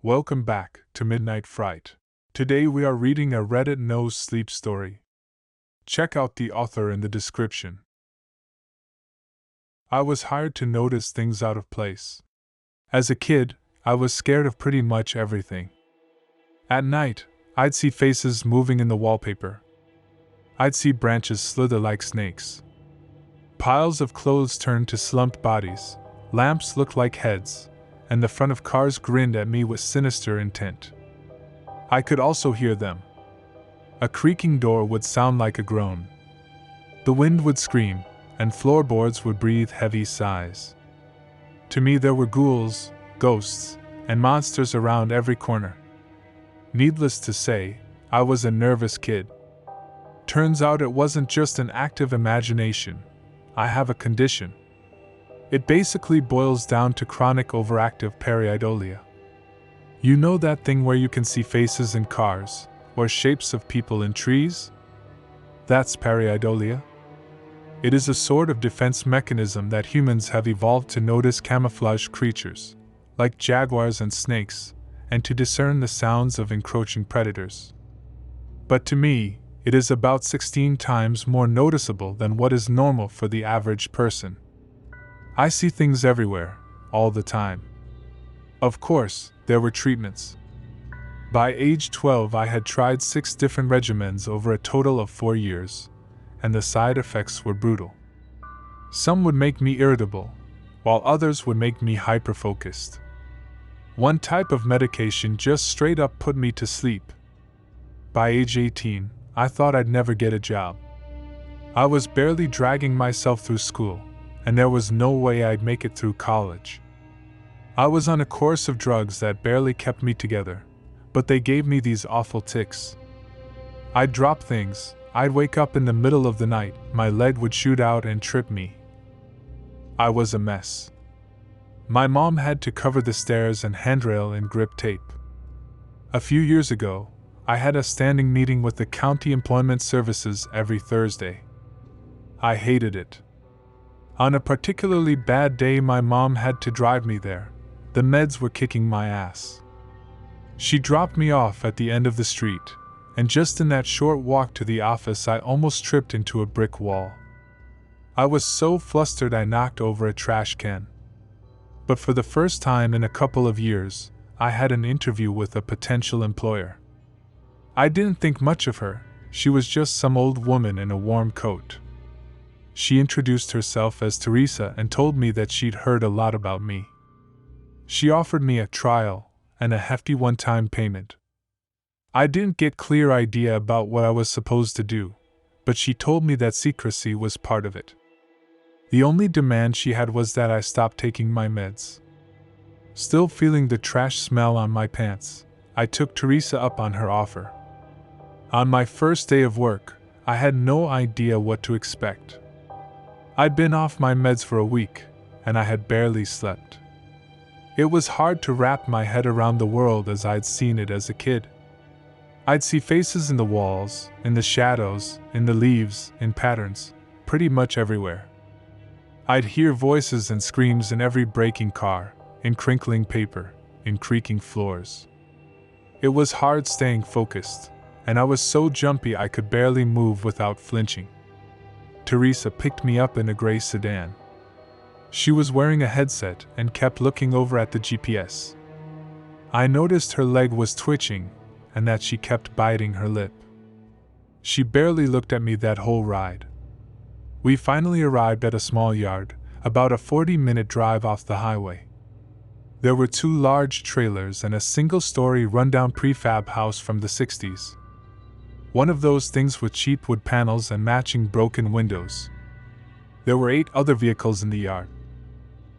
Welcome back to Midnight Fright. Today we are reading a Reddit NoSleep story. Check out the author in the description. I was hired to notice things out of place. As a kid, I was scared of pretty much everything. At night, I'd see faces moving in the wallpaper. I'd see branches slither like snakes. Piles of clothes turned to slumped bodies, lamps looked like heads, and the front of cars grinned at me with sinister intent. I could also hear them. A creaking door would sound like a groan. The wind would scream, and floorboards would breathe heavy sighs. To me there were ghouls, ghosts, and monsters around every corner. Needless to say, I was a nervous kid. Turns out it wasn't just an active imagination. I have a condition. It basically boils down to chronic overactive pareidolia. You know that thing where you can see faces in cars, or shapes of people in trees? That's pareidolia. It is a sort of defense mechanism that humans have evolved to notice camouflaged creatures, like jaguars and snakes, and to discern the sounds of encroaching predators. But to me, it is about 16 times more noticeable than what is normal for the average person. I see things everywhere, all the time. Of course, there were treatments. By age 12, I had tried 6 different regimens over a total of 4 years, and the side effects were brutal. Some would make me irritable, while others would make me hyper-focused. One type of medication just straight up put me to sleep. By age 18, I thought I'd never get a job. I was barely dragging myself through school, and there was no way I'd make it through college. I was on a course of drugs that barely kept me together, but they gave me these awful tics. I'd drop things, I'd wake up in the middle of the night, my leg would shoot out and trip me. I was a mess. My mom had to cover the stairs and handrail in grip tape. A few years ago, I had a standing meeting with the county employment services every Thursday. I hated it. On a particularly bad day, my mom had to drive me there. The meds were kicking my ass. She dropped me off at the end of the street, and just in that short walk to the office, I almost tripped into a brick wall. I was so flustered I knocked over a trash can. But for the first time in a couple of years, I had an interview with a potential employer. I didn't think much of her. She was just some old woman in a warm coat. She introduced herself as Teresa and told me that she'd heard a lot about me. She offered me a trial and a hefty one-time payment. I didn't get clear idea about what I was supposed to do, but she told me that secrecy was part of it. The only demand she had was that I stop taking my meds. Still feeling the trash smell on my pants, I took Teresa up on her offer. On my first day of work, I had no idea what to expect. I'd been off my meds for a week, and I had barely slept. It was hard to wrap my head around the world as I'd seen it as a kid. I'd see faces in the walls, in the shadows, in the leaves, in patterns, pretty much everywhere. I'd hear voices and screams in every braking car, in crinkling paper, in creaking floors. It was hard staying focused, and I was so jumpy I could barely move without flinching. Teresa picked me up in a gray sedan. She was wearing a headset and kept looking over at the GPS. I noticed her leg was twitching and that she kept biting her lip. She barely looked at me that whole ride. We finally arrived at a small yard, about a 40-minute drive off the highway. There were 2 large trailers and a single-story rundown prefab house from the 60s. One of those things with cheap wood panels and matching broken windows. There were 8 other vehicles in the yard.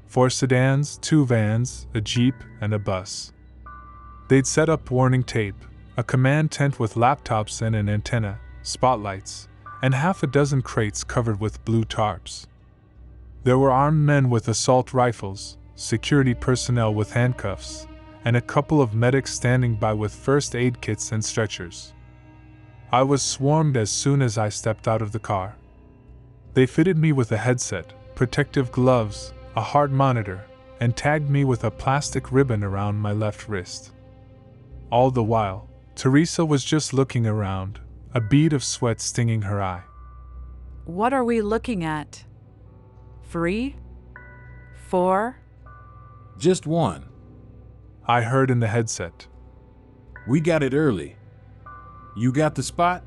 4 sedans, 2 vans, a jeep, and a bus. They'd set up warning tape, a command tent with laptops and an antenna, spotlights, and half a dozen crates covered with blue tarps. There were armed men with assault rifles, security personnel with handcuffs, and a couple of medics standing by with first aid kits and stretchers. I was swarmed as soon as I stepped out of the car. They fitted me with a headset, protective gloves, a heart monitor, and tagged me with a plastic ribbon around my left wrist. All the while, Teresa was just looking around, a bead of sweat stinging her eye. What are we looking at? 3? 4? Just one. I heard in the headset. We got it early. You got the spot?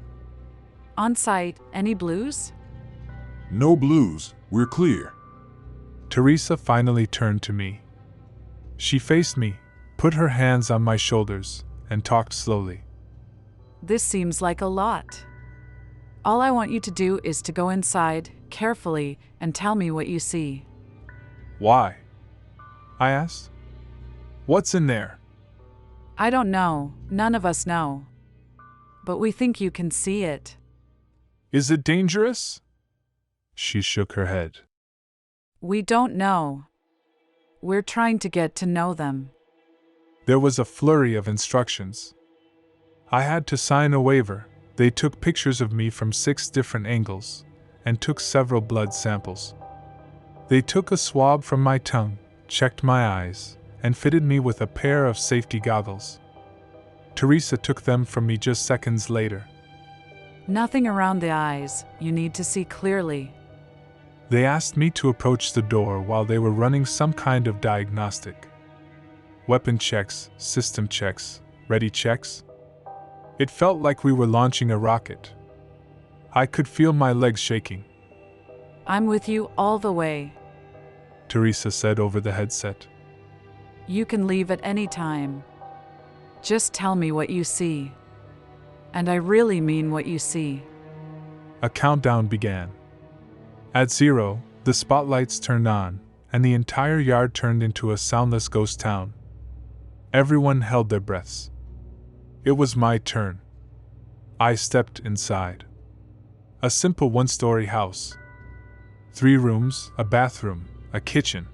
On site, any blues? No blues. We're clear. Teresa finally turned to me. She faced me, put her hands on my shoulders, and talked slowly. This seems like a lot. All I want you to do is to go inside, carefully, and tell me what you see. Why? I asked. What's in there? I don't know, none of us know. But we think you can see it. Is it dangerous? She shook her head. We don't know. We're trying to get to know them. There was a flurry of instructions. I had to sign a waiver. They took pictures of me from 6 different angles and took several blood samples. They took a swab from my tongue, checked my eyes, and fitted me with a pair of safety goggles. Teresa took them from me just seconds later. Nothing around the eyes, you need to see clearly. They asked me to approach the door while they were running some kind of diagnostic. Weapon checks, system checks, ready checks. It felt like we were launching a rocket. I could feel my legs shaking. I'm with you all the way. Teresa said over the headset. You can leave at any time. Just tell me what you see. And I really mean what you see. A countdown began. At 0, the spotlights turned on, and the entire yard turned into a soundless ghost town. Everyone held their breaths. It was my turn. I stepped inside. A simple 1-story house. 3 rooms, a bathroom, a kitchen.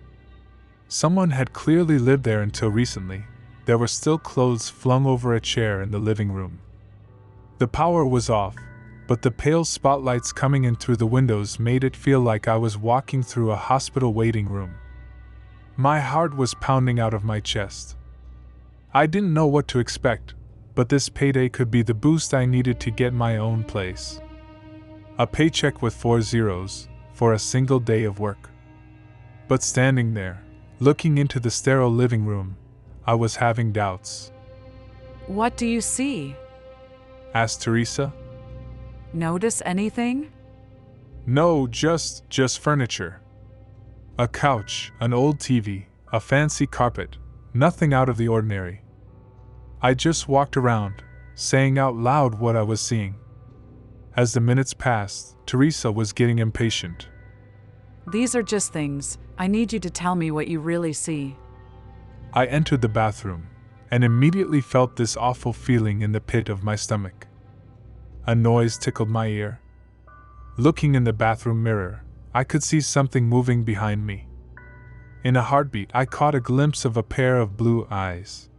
Someone had clearly lived there until recently. There were still clothes flung over a chair in the living room. The power was off, but the pale spotlights coming in through the windows made it feel like I was walking through a hospital waiting room. My heart was pounding out of my chest. I didn't know what to expect, but this payday could be the boost I needed to get my own place. A paycheck with 4 zeros for a single day of work. But standing there, looking into the sterile living room, I was having doubts. What do you see? Asked Teresa. Notice anything? No, just furniture. A couch, an old TV, a fancy carpet, nothing out of the ordinary. I just walked around, saying out loud what I was seeing. As the minutes passed, Teresa was getting impatient. These are just things. I need you to tell me what you really see. I entered the bathroom, and immediately felt this awful feeling in the pit of my stomach. A noise tickled my ear. Looking in the bathroom mirror, I could see something moving behind me. In a heartbeat, I caught a glimpse of a pair of blue eyes.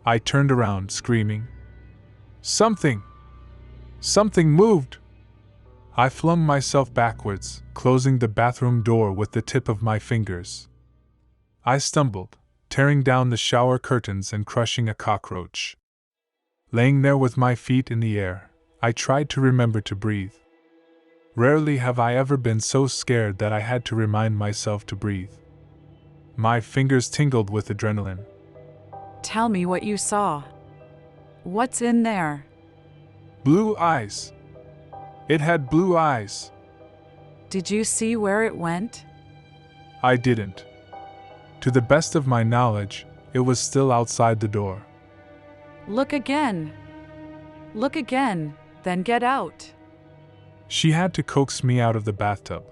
I turned around, screaming, "Something! Something moved!" I flung myself backwards, closing the bathroom door with the tip of my fingers. I stumbled, tearing down the shower curtains and crushing a cockroach. Laying there with my feet in the air, I tried to remember to breathe. Rarely have I ever been so scared that I had to remind myself to breathe. My fingers tingled with adrenaline. Tell me what you saw. What's in there? Blue eyes. It had blue eyes. Did you see where it went? I didn't. To the best of my knowledge, it was still outside the door. Look again. Look again, then get out. She had to coax me out of the bathtub.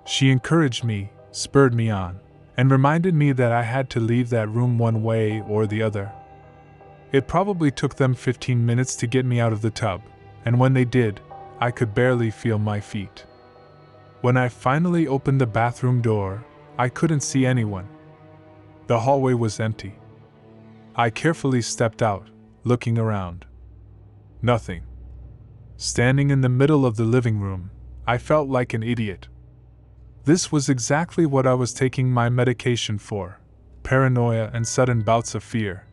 She encouraged me, spurred me on, and reminded me that I had to leave that room one way or the other. It probably took them 15 minutes to get me out of the tub, and when they did, I could barely feel my feet. When I finally opened the bathroom door, I couldn't see anyone. The hallway was empty. I carefully stepped out, looking around. Nothing. Standing in the middle of the living room, I felt like an idiot. This was exactly what I was taking my medication for: paranoia and sudden bouts of fear.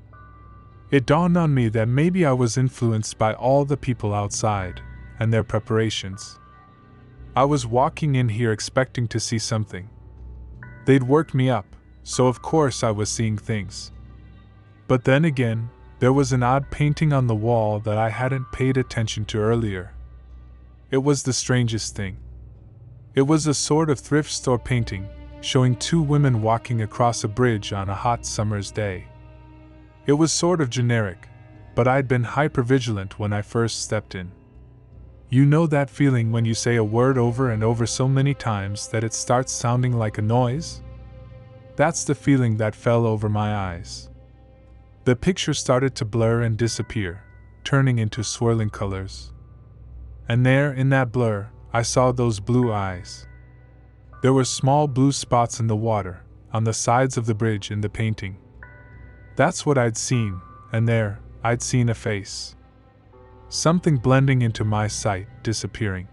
It dawned on me that maybe I was influenced by all the people outside and their preparations. I was walking in here expecting to see something. They'd worked me up, so of course I was seeing things. But then again, there was an odd painting on the wall that I hadn't paid attention to earlier. It was the strangest thing. It was a sort of thrift store painting, showing two women walking across a bridge on a hot summer's day. It was sort of generic, but I'd been hypervigilant when I first stepped in. You know that feeling when you say a word over and over so many times that it starts sounding like a noise? That's the feeling that fell over my eyes. The picture started to blur and disappear, turning into swirling colors. And there, in that blur, I saw those blue eyes. There were small blue spots in the water, on the sides of the bridge in the painting. That's what I'd seen, and there, I'd seen a face. Something blending into my sight, disappearing.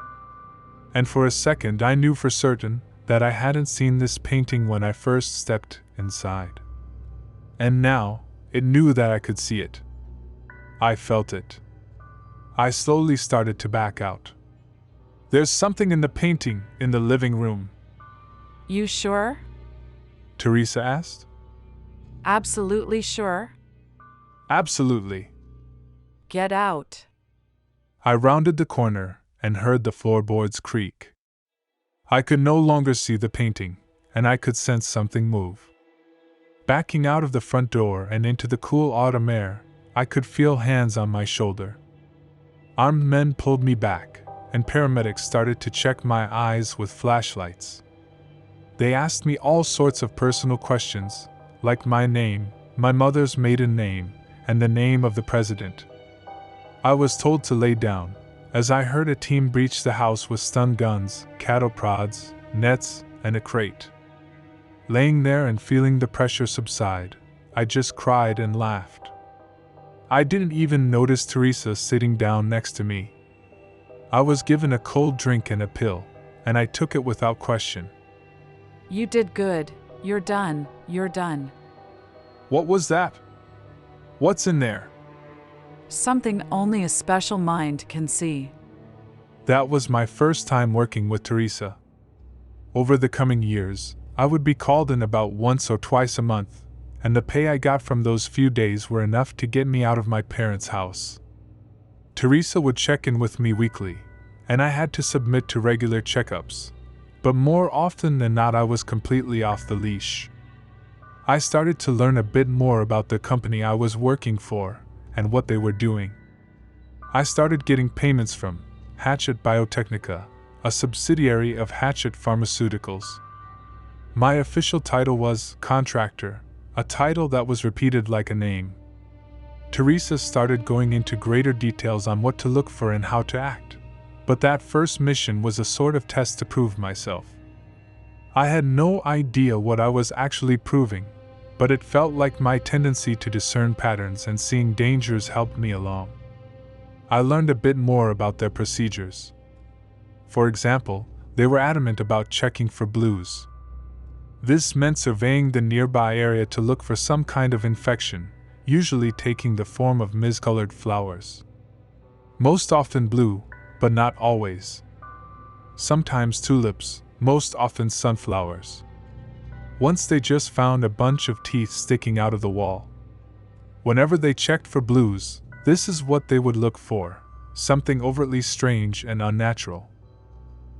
And for a second I knew for certain that I hadn't seen this painting when I first stepped inside. And now, it knew that I could see it. I felt it. I slowly started to back out. There's something in the painting, in the living room. You sure? Teresa asked. Absolutely sure? Absolutely. Get out. I rounded the corner and heard the floorboards creak. I could no longer see the painting, and I could sense something move. Backing out of the front door and into the cool autumn air, I could feel hands on my shoulder. Armed men pulled me back, and paramedics started to check my eyes with flashlights. They asked me all sorts of personal questions, like my name, my mother's maiden name, and the name of the president. I was told to lay down, as I heard a team breach the house with stun guns, cattle prods, nets, and a crate. Laying there and feeling the pressure subside, I just cried and laughed. I didn't even notice Teresa sitting down next to me. I was given a cold drink and a pill, and I took it without question. You did good. You're done. You're done. What was that? What's in there? Something only a special mind can see. That was my first time working with Teresa. Over the coming years, I would be called in about once or twice a month, and the pay I got from those few days were enough to get me out of my parents' house. Teresa would check in with me weekly, and I had to submit to regular checkups, but more often than not I was completely off the leash. I started to learn a bit more about the company I was working for and what they were doing. I started getting payments from Hatchet Biotechnica, a subsidiary of Hatchet Pharmaceuticals. My official title was contractor, a title that was repeated like a name. Teresa started going into greater details on what to look for and how to act, but that first mission was a sort of test to prove myself. I had no idea what I was actually proving, but it felt like my tendency to discern patterns and seeing dangers helped me along. I learned a bit more about their procedures. For example, they were adamant about checking for blues. This meant surveying the nearby area to look for some kind of infection, usually taking the form of mist-colored flowers. Most often blue, but not always. Sometimes tulips, most often sunflowers. Once they just found a bunch of teeth sticking out of the wall. Whenever they checked for blues, this is what they would look for, something overtly strange and unnatural.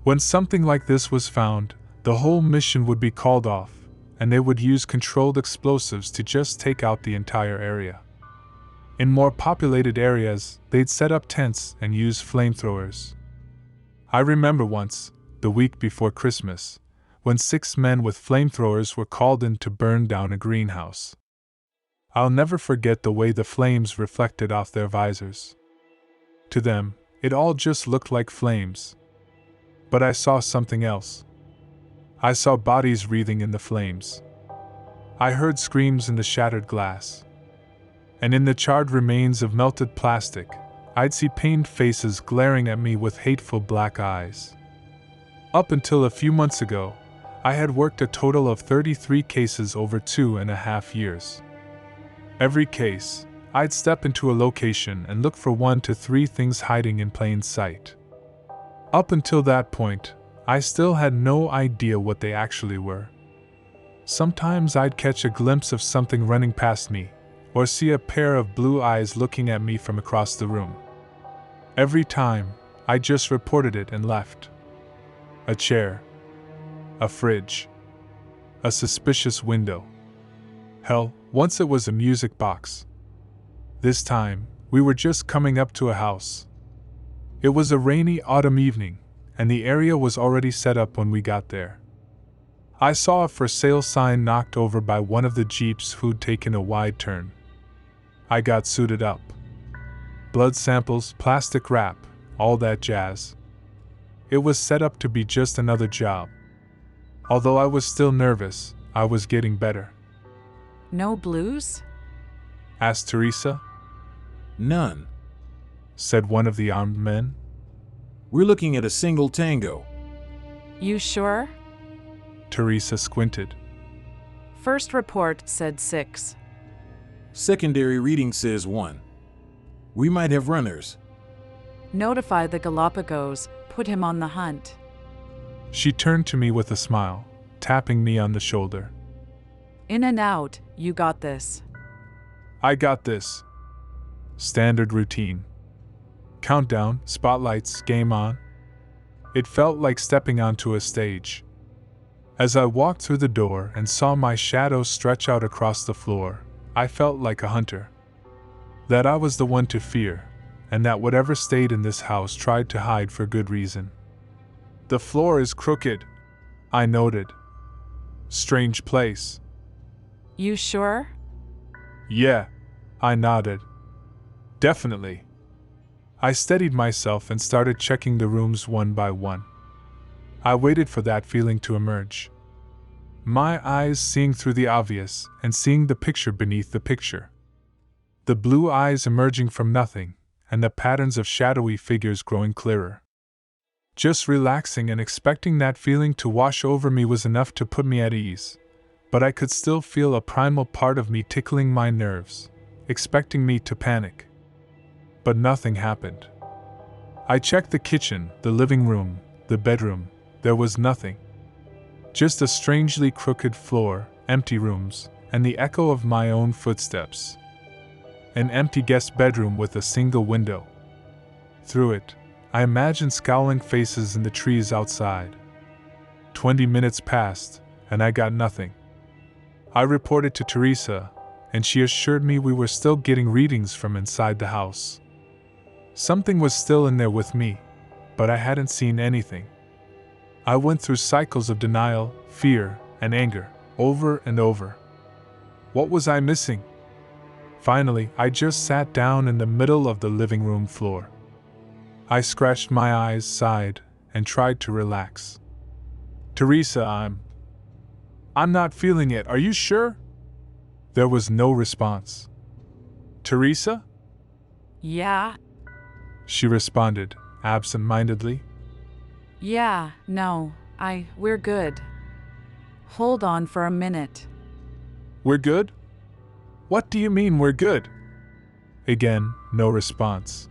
When something like this was found, the whole mission would be called off, and they would use controlled explosives to just take out the entire area. In more populated areas, they'd set up tents and use flamethrowers. I remember once, the week before Christmas, when 6 men with flamethrowers were called in to burn down a greenhouse. I'll never forget the way the flames reflected off their visors. To them, it all just looked like flames. But I saw something else. I saw bodies wreathing in the flames. I heard screams in the shattered glass. And in the charred remains of melted plastic, I'd see pained faces glaring at me with hateful black eyes. Up until a few months ago, I had worked a total of 33 cases over 2.5 years. Every case, I'd step into a location and look for 1 to 3 things hiding in plain sight. Up until that point, I still had no idea what they actually were. Sometimes I'd catch a glimpse of something running past me, or see a pair of blue eyes looking at me from across the room. Every time, I just reported it and left. A chair. A fridge. A suspicious window. Hell, once it was a music box. This time, we were just coming up to a house. It was a rainy autumn evening, and the area was already set up when we got there. I saw a for sale sign knocked over by one of the Jeeps who'd taken a wide turn. I got suited up. Blood samples, plastic wrap, all that jazz. It was set up to be just another job. Although I was still nervous, I was getting better. No blues? Asked Teresa. None. Said one of the armed men. We're looking at a single tango. You sure? Teresa squinted. First report said 6. Secondary reading says 1. We might have runners. Notify the Galapagos, put him on the hunt. She turned to me with a smile, tapping me on the shoulder. In and out, you got this. I got this. Standard routine. Countdown, spotlights, game on. It felt like stepping onto a stage. As I walked through the door and saw my shadow stretch out across the floor, I felt like a hunter. That I was the one to fear, and that whatever stayed in this house tried to hide for good reason. The floor is crooked, I noted. Strange place. You sure? Yeah, I nodded. Definitely. I steadied myself and started checking the rooms one by one. I waited for that feeling to emerge. My eyes seeing through the obvious and seeing the picture beneath the picture. The blue eyes emerging from nothing, and the patterns of shadowy figures growing clearer. Just relaxing and expecting that feeling to wash over me was enough to put me at ease, but I could still feel a primal part of me tickling my nerves, expecting me to panic. But nothing happened. I checked the kitchen, the living room, the bedroom. There was nothing. Just a strangely crooked floor, empty rooms, and the echo of my own footsteps. An empty guest bedroom with a single window. Through it, I imagined scowling faces in the trees outside. 20 minutes passed, and I got nothing. I reported to Teresa, and she assured me we were still getting readings from inside the house. Something was still in there with me, but I hadn't seen anything. I went through cycles of denial, fear, and anger, over and over. What was I missing? Finally, I just sat down in the middle of the living room floor. I scratched my eyes, sighed, and tried to relax. Teresa, I'm not feeling it, are you sure? There was no response. Teresa? Yeah. She responded, absent-mindedly. Yeah, no, we're good. Hold on for a minute. We're good? What do you mean we're good? Again, no response.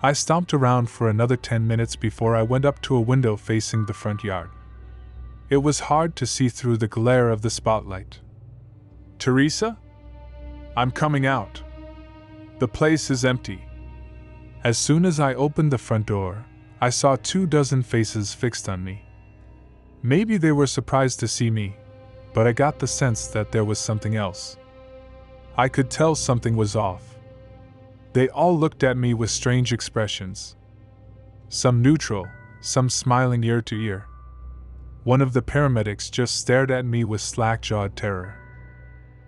I stomped around for another 10 minutes before I went up to a window facing the front yard. It was hard to see through the glare of the spotlight. Teresa? I'm coming out. The place is empty. As soon as I opened the front door, I saw 24 faces fixed on me. Maybe they were surprised to see me, but I got the sense that there was something else. I could tell something was off. They all looked at me with strange expressions. Some neutral, some smiling ear to ear. One of the paramedics just stared at me with slack-jawed terror.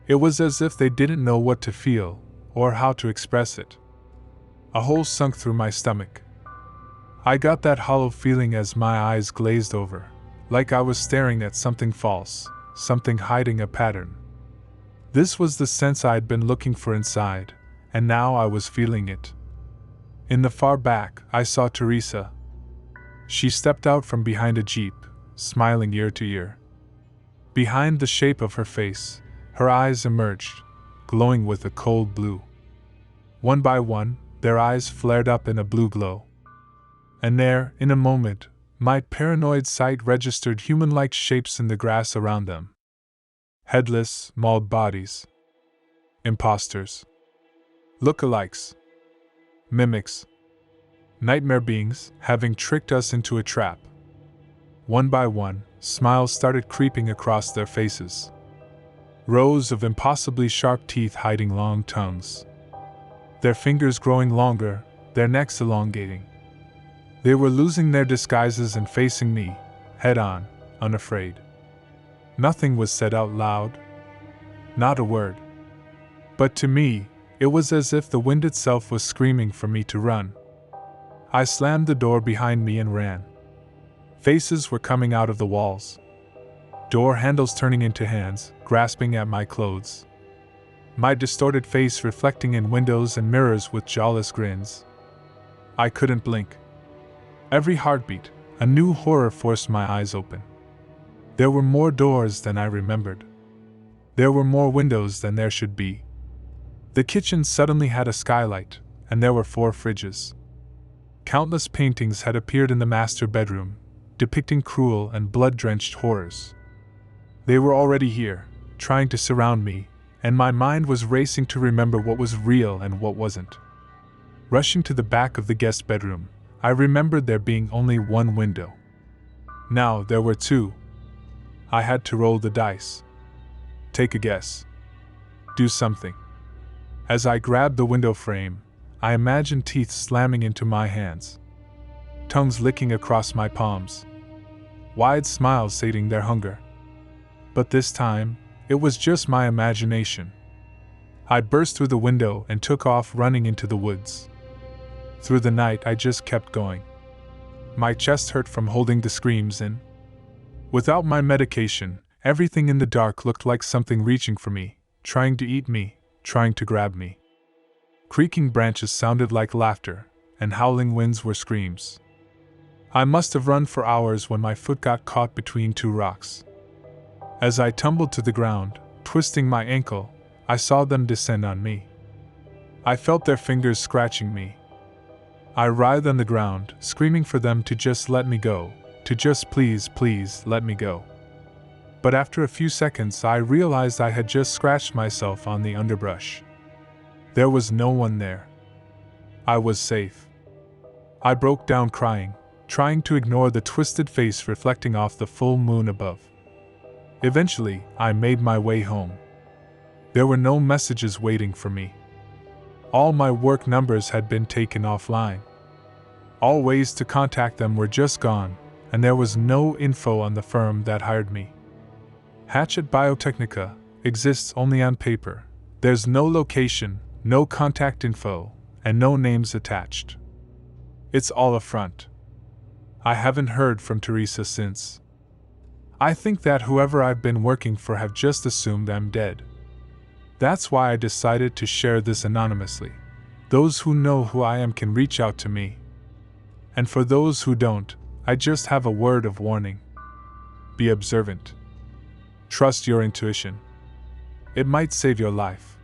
It was as if they didn't know what to feel, or how to express it. A hole sunk through my stomach. I got that hollow feeling as my eyes glazed over, like I was staring at something false, something hiding a pattern. This was the sense I had been looking for inside, and now I was feeling it. In the far back, I saw Teresa. She stepped out from behind a jeep, smiling ear to ear. Behind the shape of her face, her eyes emerged, glowing with a cold blue. One by one, their eyes flared up in a blue glow. And there, in a moment, my paranoid sight registered human-like shapes in the grass around them. Headless, mauled bodies. Imposters. Lookalikes. Mimics. Nightmare beings, having tricked us into a trap. One by one, smiles started creeping across their faces. Rows of impossibly sharp teeth hiding long tongues. Their fingers growing longer, their necks elongating. They were losing their disguises and facing me, head-on, unafraid. Nothing was said out loud. Not a word. But to me, it was as if the wind itself was screaming for me to run. I slammed the door behind me and ran. Faces were coming out of the walls. Door handles turning into hands, grasping at my clothes. My distorted face reflecting in windows and mirrors with jawless grins. I couldn't blink. Every heartbeat, a new horror forced my eyes open. There were more doors than I remembered. There were more windows than there should be. The kitchen suddenly had a skylight, and there were 4 fridges. Countless paintings had appeared in the master bedroom, depicting cruel and blood-drenched horrors. They were already here, trying to surround me, and my mind was racing to remember what was real and what wasn't. Rushing to the back of the guest bedroom, I remembered there being only 1 window. Now there were 2. I had to roll the dice. Take a guess. Do something. As I grabbed the window frame, I imagined teeth slamming into my hands. Tongues licking across my palms. Wide smiles sating their hunger. But this time, it was just my imagination. I burst through the window and took off running into the woods. Through the night, I just kept going. My chest hurt from holding the screams in. Without my medication, everything in the dark looked like something reaching for me, trying to eat me, trying to grab me. Creaking branches sounded like laughter, and howling winds were screams. I must have run for hours when my foot got caught between 2 rocks. As I tumbled to the ground, twisting my ankle, I saw them descend on me. I felt their fingers scratching me. I writhed on the ground, screaming for them to just let me go, to just please, please let me go. But after a few seconds, I realized I had just scratched myself on the underbrush. There was no one there. I was safe. I broke down crying, trying to ignore the twisted face reflecting off the full moon above. Eventually, I made my way home. There were no messages waiting for me. All my work numbers had been taken offline. All ways to contact them were just gone, and there was no info on the firm that hired me. Hatchet Biotechnica exists only on paper. There's no location, no contact info, and no names attached. It's all a front. I haven't heard from Teresa since. I think that whoever I've been working for have just assumed I'm dead. That's why I decided to share this anonymously. Those who know who I am can reach out to me. And for those who don't, I just have a word of warning. Be observant. Trust your intuition. It might save your life.